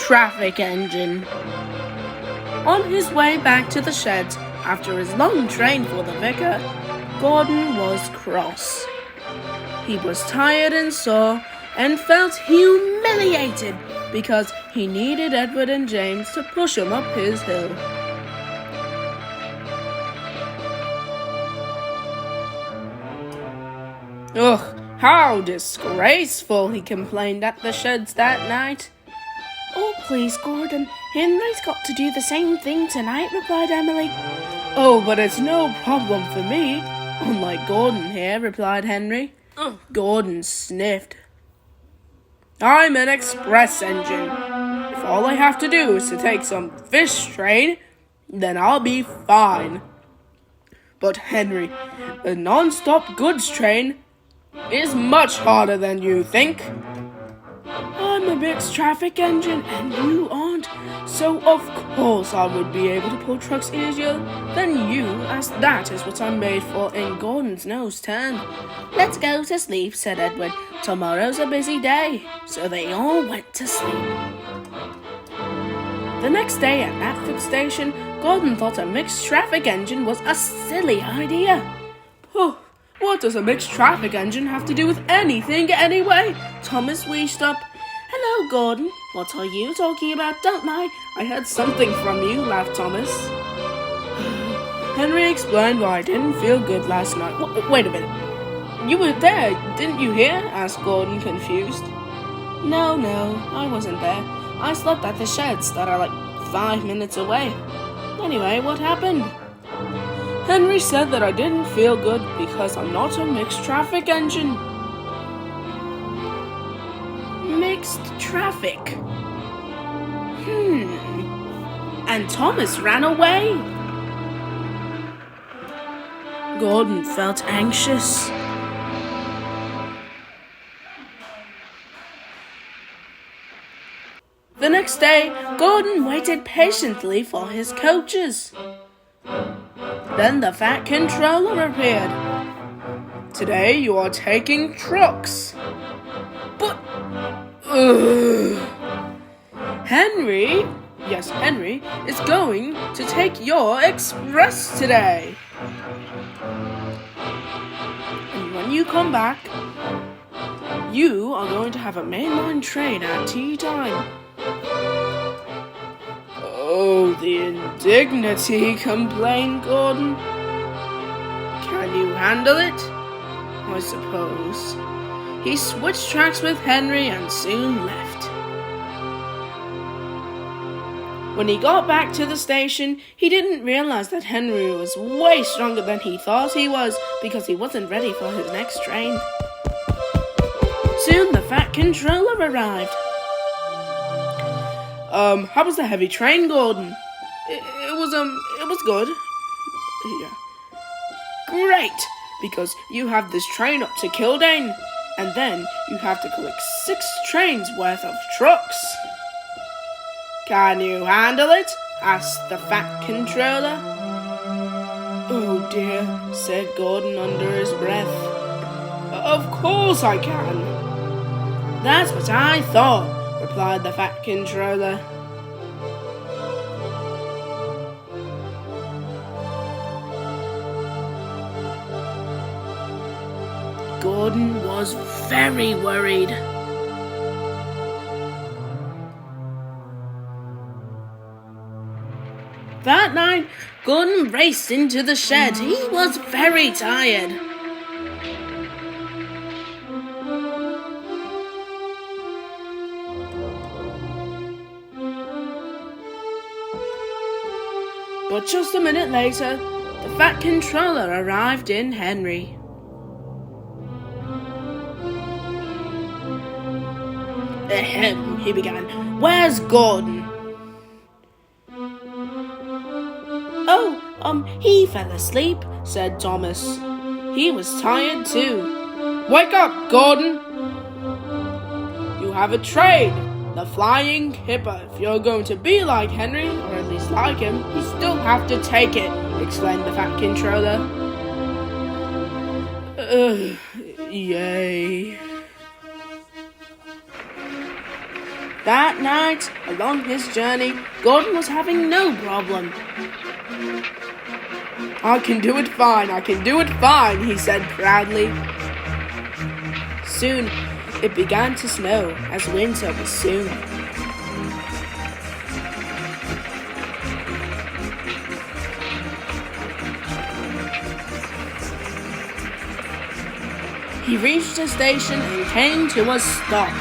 traffic engine. On his way back to the sheds after his long train for the vicar, Gordon was cross. He was tired and sore and felt humiliated because he needed Edward and James to push him up his hill. Ugh, how disgraceful, he complained at the sheds that night. Oh, please, Gordon, Henry's got to do the same thing tonight, replied Emily. Oh, but it's no problem for me, unlike Gordon here, replied Henry. Gordon sniffed. I'm an express engine. If all I have to do is to take some fish train, then I'll be fine. But Henry, a non-stop goods train is much harder than you think. I'm a mixed traffic engine and you aren't, so of course I would be able to pull trucks easier than you, as that is what I'm made for in Gordon's nose turn. Let's go to sleep, said Edward. Tomorrow's a busy day. So they all went to sleep. The next day at Knapford Station, Gordon thought a mixed traffic engine was a silly idea. What does a mixed traffic engine have to do with anything anyway? Thomas wheezed up. Hello, Gordon. What are you talking about? Don't lie. I heard something from you, laughed Thomas. Henry explained why I didn't feel good last night. Wait a minute. You were there, didn't you hear? Asked Gordon, confused. No, I wasn't there. I slept at the sheds that are like 5 minutes away. Anyway, what happened? Henry said that I didn't feel good because I'm not a mixed traffic engine. Mixed traffic. And Thomas ran away. Gordon felt anxious. The next day, Gordon waited patiently for his coaches. Then the Fat Controller appeared. Today you are taking trucks. But, Henry is going to take your express today. And when you come back, you are going to have a mainline train at tea time. Oh, the indignity, complained Gordon. Can you handle it? I suppose. He switched tracks with Henry and soon left. When he got back to the station, he didn't realize that Henry was way stronger than he thought he was because he wasn't ready for his next train. Soon the Fat Controller arrived. How was the heavy train, Gordon? It was good. Yeah. Great, because you have this train up to Kildane, and then you have to collect 6 trains worth of trucks. Can you handle it? Asked the Fat Controller. Oh dear, said Gordon under his breath. Of course I can. That's what I thought, replied the Fat Controller. Gordon was very worried. That night, Gordon raced into the shed. He was very tired. But just a minute later, the Fat Controller arrived in Henry. Ahem, he began. Where's Gordon? Oh, he fell asleep, said Thomas. He was tired too. Wake up, Gordon! You have a train, the Flying Hipper. If you're going to be like Henry, or at least like him, you still have to take it, exclaimed the Fat Controller. Yay. That night, along his journey, Gordon was having no problem. I can do it fine, he said proudly. Soon, it began to snow, as winter was soon. He reached a station and came to a stop.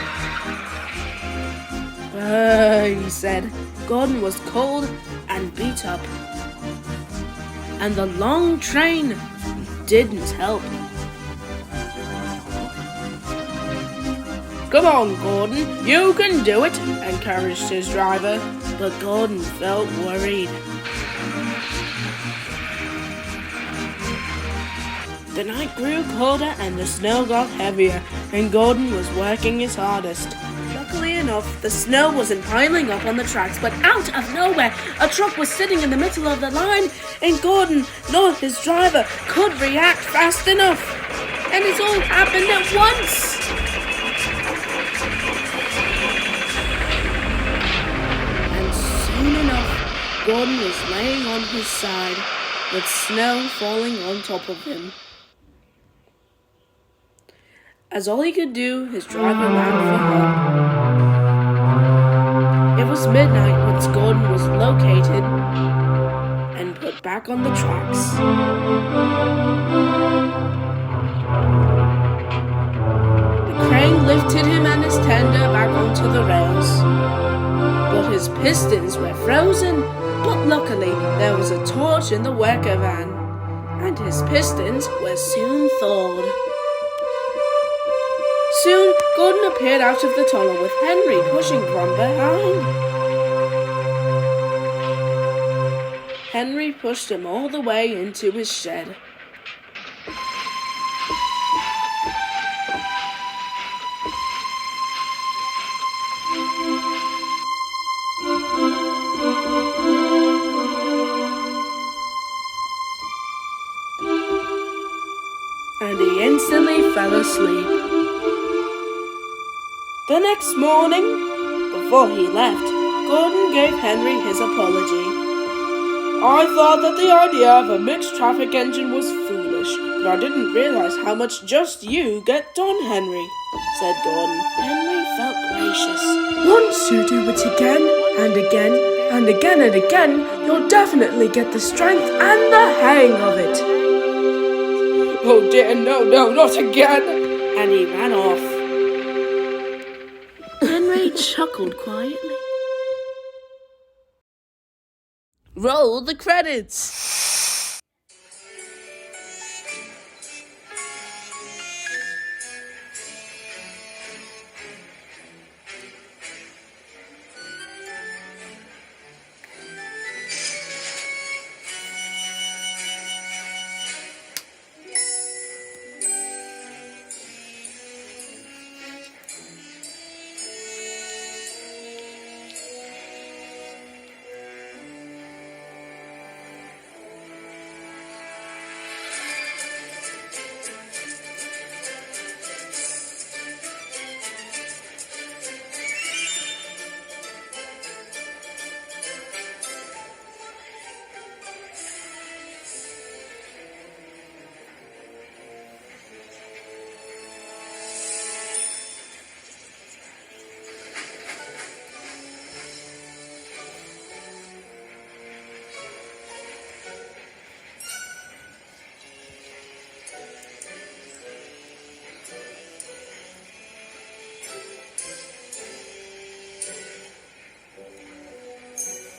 He said. Gordon was cold and beat up. And the long train didn't help. Come on, Gordon, you can do it, encouraged his driver, but Gordon felt worried. The night grew colder and the snow got heavier, and Gordon was working his hardest. Luckily enough, the snow wasn't piling up on the tracks, but out of nowhere, a truck was sitting in the middle of the line, and Gordon, not his driver, could react fast enough. And it all happened at once. And soon enough, Gordon was laying on his side, with snow falling on top of him. As all he could do, his driver ran for help. It was midnight once Gordon was located and put back on the tracks. The crane lifted him and his tender back onto the rails, but his pistons were frozen. But luckily, there was a torch in the worker van, and his pistons were soon thawed. Soon, Gordon appeared out of the tunnel with Henry pushing from behind. Henry pushed him all the way into his shed. And he instantly fell asleep. The next morning, before he left, Gordon gave Henry his apology. I thought that the idea of a mixed traffic engine was foolish, but I didn't realize how much just you get done, Henry, said Gordon. Henry felt gracious. Once you do it again and again and again and again, you'll definitely get the strength and the hang of it. Oh dear, no, not again. And he ran off. Henry chuckled quietly. Roll the credits.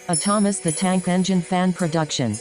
A Thomas the Tank Engine fan production.